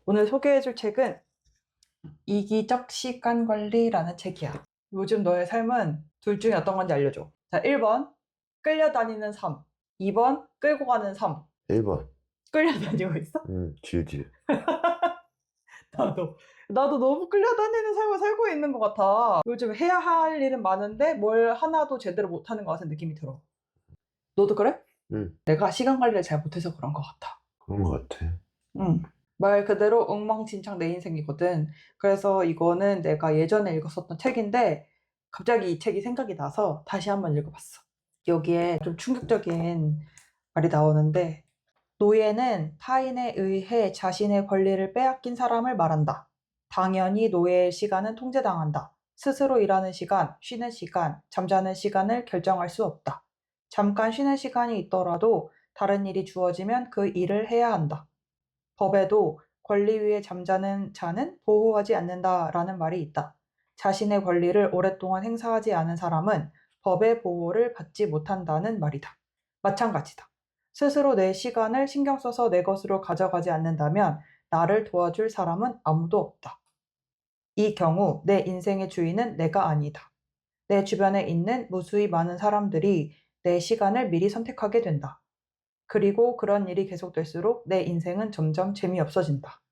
오늘 소개해줄 책은 이기적 시간 관리라는 책이야. 요즘 너의 삶은 둘 중에 어떤 건지 알려줘. 자, 1번 끌려다니는 삶, 2번 끌고 가는 삶. 1번. 끌려다니고 있어? 질질. 나도 너무 끌려다니는 삶을 살고 있는 것 같아. 요즘 해야 할 일은 많은데 뭘 하나도 제대로 못하는 것 같은 느낌이 들어. 너도 그래? 응, 내가 시간 관리를 잘 못해서 그런 것 같아. 그런 것 같아. 말 그대로 엉망진창 내 인생이거든. 그래서 이거는 내가 예전에 읽었었던 책인데 갑자기 이 책이 생각이 나서 다시 한번 읽어봤어. 여기에 좀 충격적인 말이 나오는데, 노예는 타인에 의해 자신의 권리를 빼앗긴 사람을 말한다. 당연히 노예의 시간은 통제당한다. 스스로 일하는 시간, 쉬는 시간, 잠자는 시간을 결정할 수 없다. 잠깐 쉬는 시간이 있더라도 다른 일이 주어지면 그 일을 해야 한다. 법에도 권리 위에 잠자는 자는 보호하지 않는다라는 말이 있다. 자신의 권리를 오랫동안 행사하지 않은 사람은 법의 보호를 받지 못한다는 말이다. 마찬가지다. 스스로 내 시간을 신경 써서 내 것으로 가져가지 않는다면 나를 도와줄 사람은 아무도 없다. 이 경우 내 인생의 주인은 내가 아니다. 내 주변에 있는 무수히 많은 사람들이 내 시간을 미리 선택하게 된다. 그리고 그런 일이 계속될수록 내 인생은 점점 재미없어진다.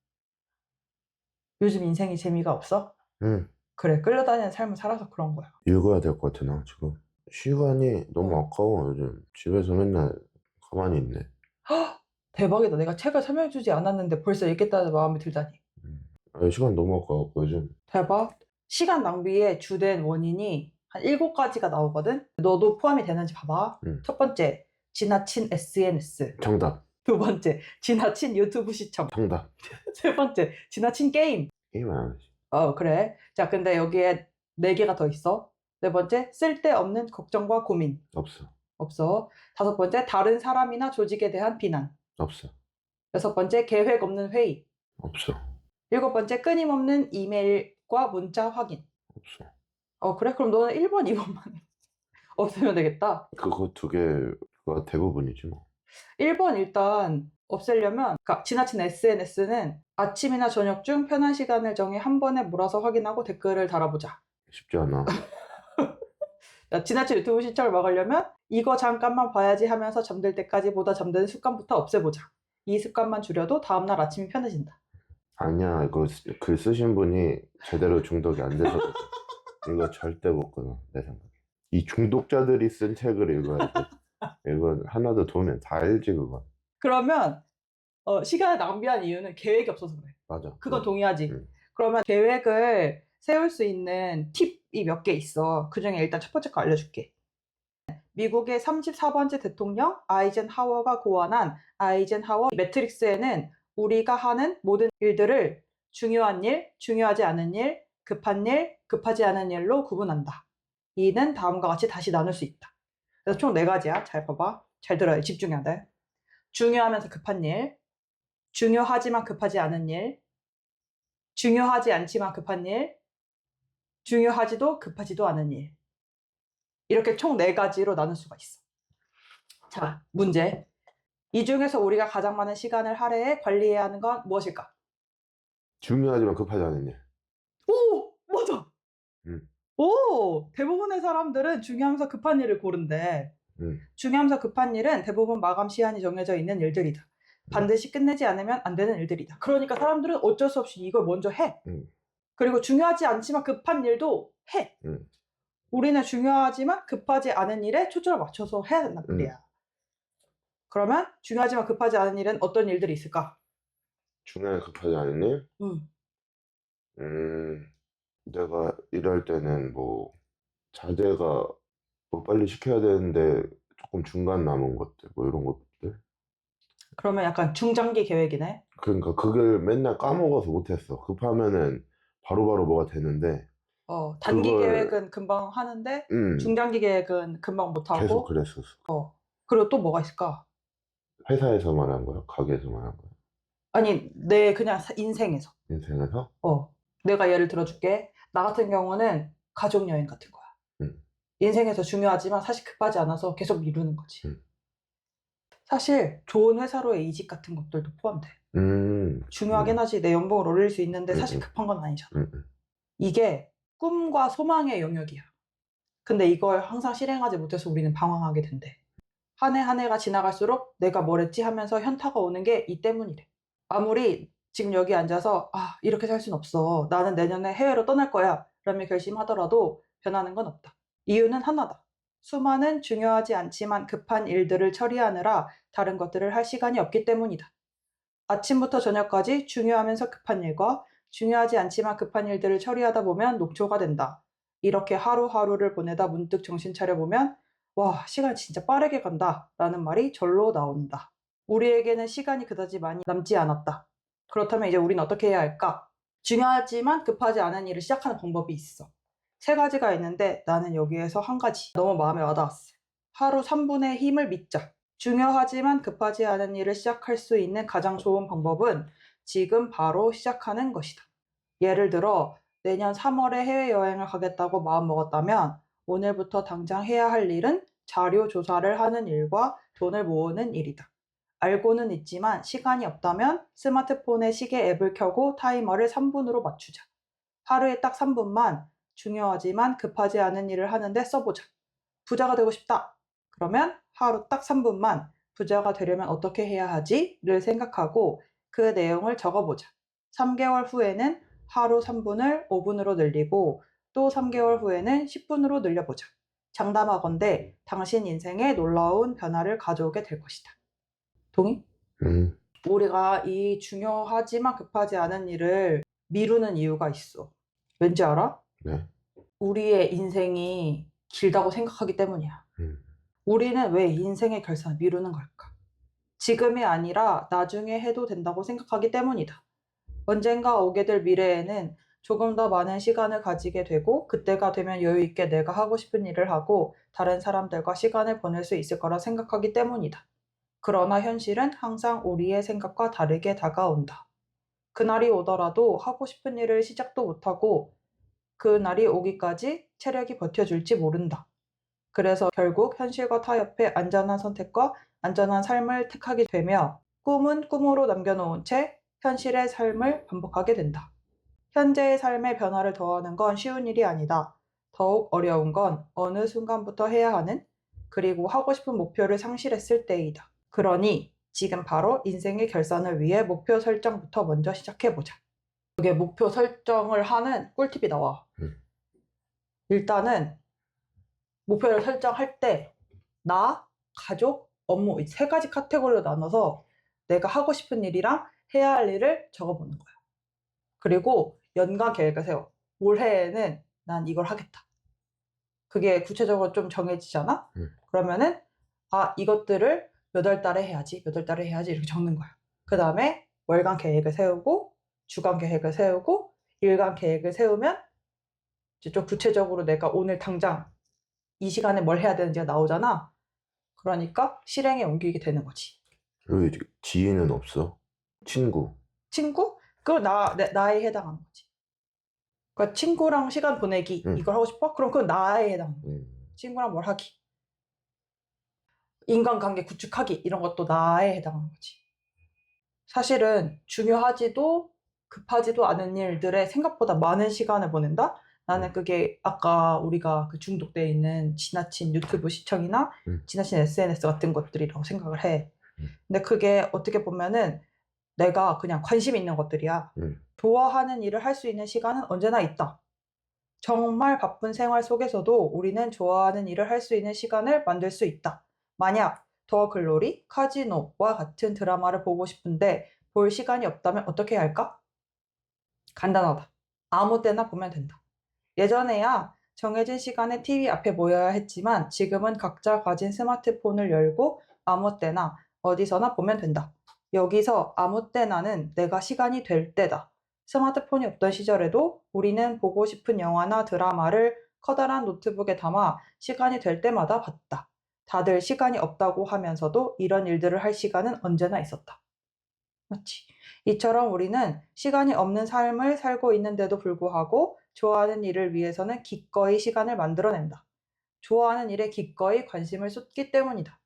요즘 인생이 재미가 없어? 응, 그래, 끌려다니는 삶을 살아서 그런 거야. 읽어야 될 것 같아, 나 지금. 시간이 너무 아까워, 요즘. 집에서 맨날 가만히 있네. 대박이다. 내가 책을 설명해주지 않았는데 벌써 읽겠다는 마음이 들다니. 시간 너무 아까워갖고, 요즘. 대박. 시간 낭비의 주된 원인이 한 7가지가 나오거든? 너도 포함이 되는지 봐봐. 응. 첫 번째, 지나친 SNS. 정답. 두 번째, 지나친 유튜브 시청. 정답. 세 번째, 지나친 게임. 게임 안 하지. 그래. 자, 근데 여기에 4개가 더 있어. 네 번째, 쓸데없는 걱정과 고민. 없어. 없어. 5번째, 다른 사람이나 조직에 대한 비난. 없어. 6번째, 계획 없는 회의. 없어. 7번째, 끊임없는 이메일과 문자 확인. 없어. 그래? 그럼 너는 1번, 2번만 없애면 되겠다. 그거 2개가 대부분이지, 뭐. 1번 일단 없애려면, 그러니까 지나친 SNS는 아침이나 저녁 중 편한 시간을 정해 한 번에 몰아서 확인하고 댓글을 달아보자. 쉽지 않아. 지나친 유튜브 시청을 막으려면 이거 잠깐만 봐야지 하면서 잠들 때까지 보다 잠드는 습관부터 없애보자. 이 습관만 줄여도 다음날 아침이 편해진다. 아니야, 이거 글 쓰신 분이 제대로 중독이 안 돼서 그래. 이거 절대 못 끊어, 내 생각에. 이 중독자들이 쓴 책을 읽어야 돼. 이건 하나도 도움이 다 알지, 그건. 그러면 시간을 낭비한 이유는 계획이 없어서 그래. 맞아. 그건 동의하지. 응. 그러면 계획을 세울 수 있는 팁이 몇 개 있어. 그중에 일단 첫 번째 거 알려줄게. 미국의 34번째 대통령 아이젠하워가 고안한 아이젠하워 매트릭스에는 우리가 하는 모든 일들을 중요한 일, 중요하지 않은 일, 급한 일, 급하지 않은 일로 구분한다. 이는 다음과 같이 다시 나눌 수 있다. 그래서 총 4가지야. 잘 봐봐. 잘 들어요. 집중해야 돼. 중요하면서 급한 일, 중요하지만 급하지 않은 일, 중요하지 않지만 급한 일, 중요하지도 급하지도 않은 일. 이렇게 총 4가지로 나눌 수가 있어. 자, 문제. 이 중에서 우리가 가장 많은 시간을 할애해 관리해야 하는 건 무엇일까? 중요하지만 급하지 않은 일. 오! 맞아! 응. 오! 대부분의 사람들은 중요하면서 급한 일을 고른대. 응. 중요하면서 급한 일은 대부분 마감 시한이 정해져 있는 일들이다. 반드시 끝내지 않으면 안 되는 일들이다. 그러니까 사람들은 어쩔 수 없이 이걸 먼저 해. 그리고 중요하지 않지만 급한 일도 해. 우리는 중요하지만 급하지 않은 일에 초점을 맞춰서 해야 된단 말이야. 그러면 중요하지만 급하지 않은 일은 어떤 일들이 있을까? 중요하게 급하지 않은 일? 내가 일할 때는 뭐 자제가 뭐 빨리 시켜야 되는데 조금 중간 남은 것들 뭐 이런 것들. 그러면 약간 중장기 계획이네. 그러니까 그걸 맨날 까먹어서 못했어. 급하면은 바로바로 뭐가 되는데 단기 그걸 계획은 금방 하는데 중장기 계획은 금방 못하고. 계속 그랬었어. 그리고 또 뭐가 있을까? 회사에서만 한 거야? 가게에서만 한 거야? 아니, 내 그냥 인생에서. 인생에서? 내가 예를 들어줄게. 나 같은 경우는 가족여행 같은 거야. 인생에서 중요하지만 사실 급하지 않아서 계속 미루는 거지. 사실 좋은 회사로의 이직 같은 것들도 포함돼. 중요하긴 하지. 내 연봉을 올릴 수 있는데 사실 급한 건 아니잖아. 이게 꿈과 소망의 영역이야. 근데 이걸 항상 실행하지 못해서 우리는 방황하게 된대. 한 해 한 해가 지나갈수록 내가 뭘 했지 하면서 현타가 오는 게 이 때문이래. 아무리 지금 여기 앉아서 이렇게 살 순 없어. 나는 내년에 해외로 떠날 거야. 라며 결심하더라도 변하는 건 없다. 이유는 하나다. 수많은 중요하지 않지만 급한 일들을 처리하느라 다른 것들을 할 시간이 없기 때문이다. 아침부터 저녁까지 중요하면서 급한 일과 중요하지 않지만 급한 일들을 처리하다 보면 녹초가 된다. 이렇게 하루하루를 보내다 문득 정신 차려보면 와, 시간 진짜 빠르게 간다 라는 말이 절로 나온다. 우리에게는 시간이 그다지 많이 남지 않았다. 그렇다면 이제 우리는 어떻게 해야 할까? 중요하지만 급하지 않은 일을 시작하는 방법이 있어. 3가지가 있는데 나는 여기에서 한 가지 너무 마음에 와닿았어. 하루 3분의 힘을 믿자. 중요하지만 급하지 않은 일을 시작할 수 있는 가장 좋은 방법은 지금 바로 시작하는 것이다. 예를 들어 내년 3월에 해외여행을 가겠다고 마음먹었다면 오늘부터 당장 해야 할 일은 자료 조사를 하는 일과 돈을 모으는 일이다. 알고는 있지만 시간이 없다면 스마트폰의 시계 앱을 켜고 타이머를 3분으로 맞추자. 하루에 딱 3분만 중요하지만 급하지 않은 일을 하는데 써보자. 부자가 되고 싶다. 그러면 하루 딱 3분만 부자가 되려면 어떻게 해야 하지?를 생각하고 그 내용을 적어보자. 3개월 후에는 하루 3분을 5분으로 늘리고 또 3개월 후에는 10분으로 늘려보자. 장담하건대 당신 인생에 놀라운 변화를 가져오게 될 것이다. 동의? 우리가 이 중요하지만 급하지 않은 일을 미루는 이유가 있어. 왠지 알아? 네. 우리의 인생이 길다고 생각하기 때문이야. 우리는 왜 인생의 결산을 미루는 걸까? 지금이 아니라 나중에 해도 된다고 생각하기 때문이다. 언젠가 오게 될 미래에는 조금 더 많은 시간을 가지게 되고 그때가 되면 여유 있게 내가 하고 싶은 일을 하고 다른 사람들과 시간을 보낼 수 있을 거라 생각하기 때문이다. 그러나 현실은 항상 우리의 생각과 다르게 다가온다. 그날이 오더라도 하고 싶은 일을 시작도 못하고 그날이 오기까지 체력이 버텨줄지 모른다. 그래서 결국 현실과 타협해 안전한 선택과 안전한 삶을 택하게 되며 꿈은 꿈으로 남겨놓은 채 현실의 삶을 반복하게 된다. 현재의 삶에 변화를 더하는 건 쉬운 일이 아니다. 더욱 어려운 건 어느 순간부터 해야 하는 그리고 하고 싶은 목표를 상실했을 때이다. 그러니 지금 바로 인생의 결산을 위해 목표 설정부터 먼저 시작해보자. 이게 목표 설정을 하는 꿀팁이 나와. 일단은 목표를 설정할 때 나, 가족, 업무 이 3가지 카테고리로 나눠서 내가 하고 싶은 일이랑 해야 할 일을 적어보는 거야. 그리고 연간 계획을 세워. 올해에는 난 이걸 하겠다. 그게 구체적으로 좀 정해지잖아? 그러면은 이것들을 몇 월 달에 해야지, 몇 월 달에 해야지 이렇게 적는 거야. 그 다음에 월간 계획을 세우고 주간 계획을 세우고 일간 계획을 세우면 이제 좀 구체적으로 내가 오늘 당장 이 시간에 뭘 해야 되는지가 나오잖아. 그러니까 실행에 옮기게 되는 거지. 왜 지인은 없어? 친구? 친구? 그거 나에 해당하는 거지. 그러니까 친구랑 시간 보내기 이걸 하고 싶어? 그럼 그건 나에 해당하는 거야. 친구랑 뭘 하기. 인간관계 구축하기 이런 것도 나에 해당하는 거지. 사실은 중요하지도 급하지도 않은 일들에 생각보다 많은 시간을 보낸다? 나는 그게 아까 우리가 그 중독돼 있는 지나친 유튜브 시청이나 지나친 SNS 같은 것들이라고 생각을 해. 근데 그게 어떻게 보면은 내가 그냥 관심 있는 것들이야. 좋아하는 일을 할 수 있는 시간은 언제나 있다. 정말 바쁜 생활 속에서도 우리는 좋아하는 일을 할 수 있는 시간을 만들 수 있다. 만약 더 글로리, 카지노와 같은 드라마를 보고 싶은데 볼 시간이 없다면 어떻게 해야 할까? 간단하다. 아무 때나 보면 된다. 예전에야 정해진 시간에 TV 앞에 모여야 했지만 지금은 각자 가진 스마트폰을 열고 아무 때나 어디서나 보면 된다. 여기서 아무 때나는 내가 시간이 될 때다. 스마트폰이 없던 시절에도 우리는 보고 싶은 영화나 드라마를 커다란 노트북에 담아 시간이 될 때마다 봤다. 다들 시간이 없다고 하면서도 이런 일들을 할 시간은 언제나 있었다. 맞지? 이처럼 우리는 시간이 없는 삶을 살고 있는데도 불구하고 좋아하는 일을 위해서는 기꺼이 시간을 만들어낸다. 좋아하는 일에 기꺼이 관심을 쏟기 때문이다.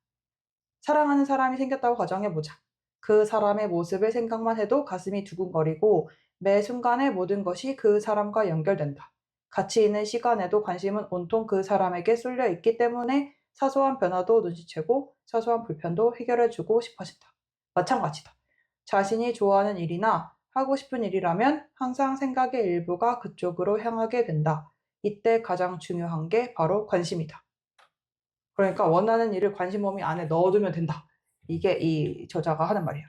사랑하는 사람이 생겼다고 가정해보자. 그 사람의 모습을 생각만 해도 가슴이 두근거리고 매 순간의 모든 것이 그 사람과 연결된다. 같이 있는 시간에도 관심은 온통 그 사람에게 쏠려 있기 때문에 사소한 변화도 눈치채고 사소한 불편도 해결해주고 싶어진다. 마찬가지다. 자신이 좋아하는 일이나 하고 싶은 일이라면 항상 생각의 일부가 그쪽으로 향하게 된다. 이때 가장 중요한 게 바로 관심이다. 그러니까 원하는 일을 관심 범위 안에 넣어두면 된다. 이게 이 저자가 하는 말이에요.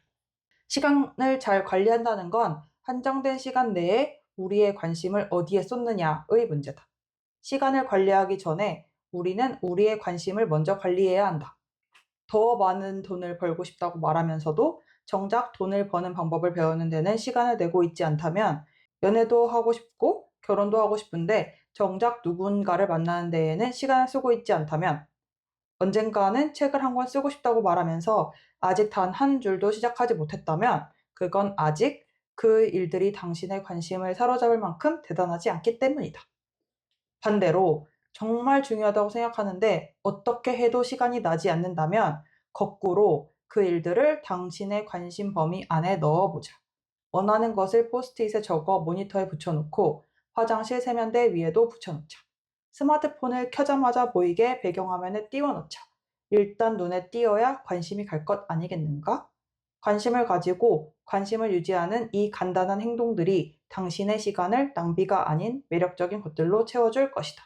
시간을 잘 관리한다는 건 한정된 시간 내에 우리의 관심을 어디에 쏟느냐의 문제다. 시간을 관리하기 전에 우리는 우리의 관심을 먼저 관리해야 한다. 더 많은 돈을 벌고 싶다고 말하면서도 정작 돈을 버는 방법을 배우는 데는 시간을 내고 있지 않다면 연애도 하고 싶고 결혼도 하고 싶은데 정작 누군가를 만나는 데에는 시간을 쓰고 있지 않다면 언젠가는 책을 한 권 쓰고 싶다고 말하면서 아직 단 한 줄도 시작하지 못했다면 그건 아직 그 일들이 당신의 관심을 사로잡을 만큼 대단하지 않기 때문이다. 반대로 정말 중요하다고 생각하는데 어떻게 해도 시간이 나지 않는다면 거꾸로 그 일들을 당신의 관심 범위 안에 넣어보자. 원하는 것을 포스트잇에 적어 모니터에 붙여놓고 화장실 세면대 위에도 붙여놓자. 스마트폰을 켜자마자 보이게 배경화면에 띄워놓자. 일단 눈에 띄어야 관심이 갈 것 아니겠는가? 관심을 가지고 관심을 유지하는 이 간단한 행동들이 당신의 시간을 낭비가 아닌 매력적인 것들로 채워줄 것이다.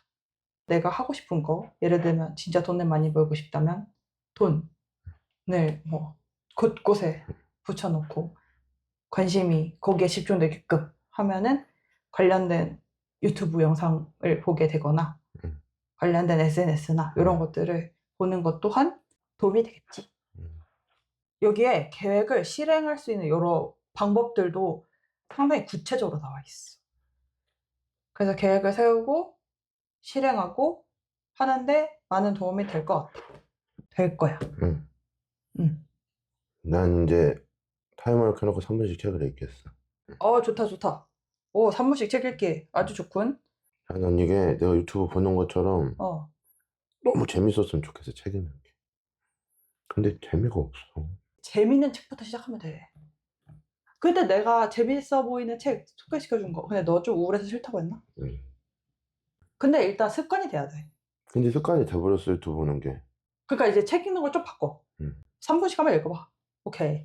내가 하고 싶은 거, 예를 들면 진짜 돈을 많이 벌고 싶다면 돈을 뭐 곳곳에 붙여놓고 관심이 거기에 집중되게끔 하면은 관련된 유튜브 영상을 보게 되거나 음. 관련된 SNS나 이런 것들을 보는 것 또한 도움이 되겠지. 여기에 계획을 실행할 수 있는 여러 방법들도 상당히 구체적으로 나와 있어. 그래서 계획을 세우고 실행하고 하는데 많은 도움이 될 것 같아. 될 거야. 응. 응. 난 이제 타이머를 켜놓고 3분씩 책을 읽겠어. 좋다, 좋다. 3분씩 책 읽기 아주 좋군. 난 이게 내가 유튜브 보는 것처럼 어. 너무 재밌었으면 좋겠어, 책 읽는 게. 근데 재미가 없어. 재밌는 책부터 시작하면 돼. 근데 내가 재밌어 보이는 책 소개시켜준 거. 근데 너 좀 우울해서 싫다고 했나? 응. 근데 일단 습관이 돼야 돼. 근데 습관이 돼버렸어, 유튜브 보는 게. 그러니까 이제 책 읽는 걸 좀 바꿔. 응. 3분씩 한번 읽어봐. 오케이.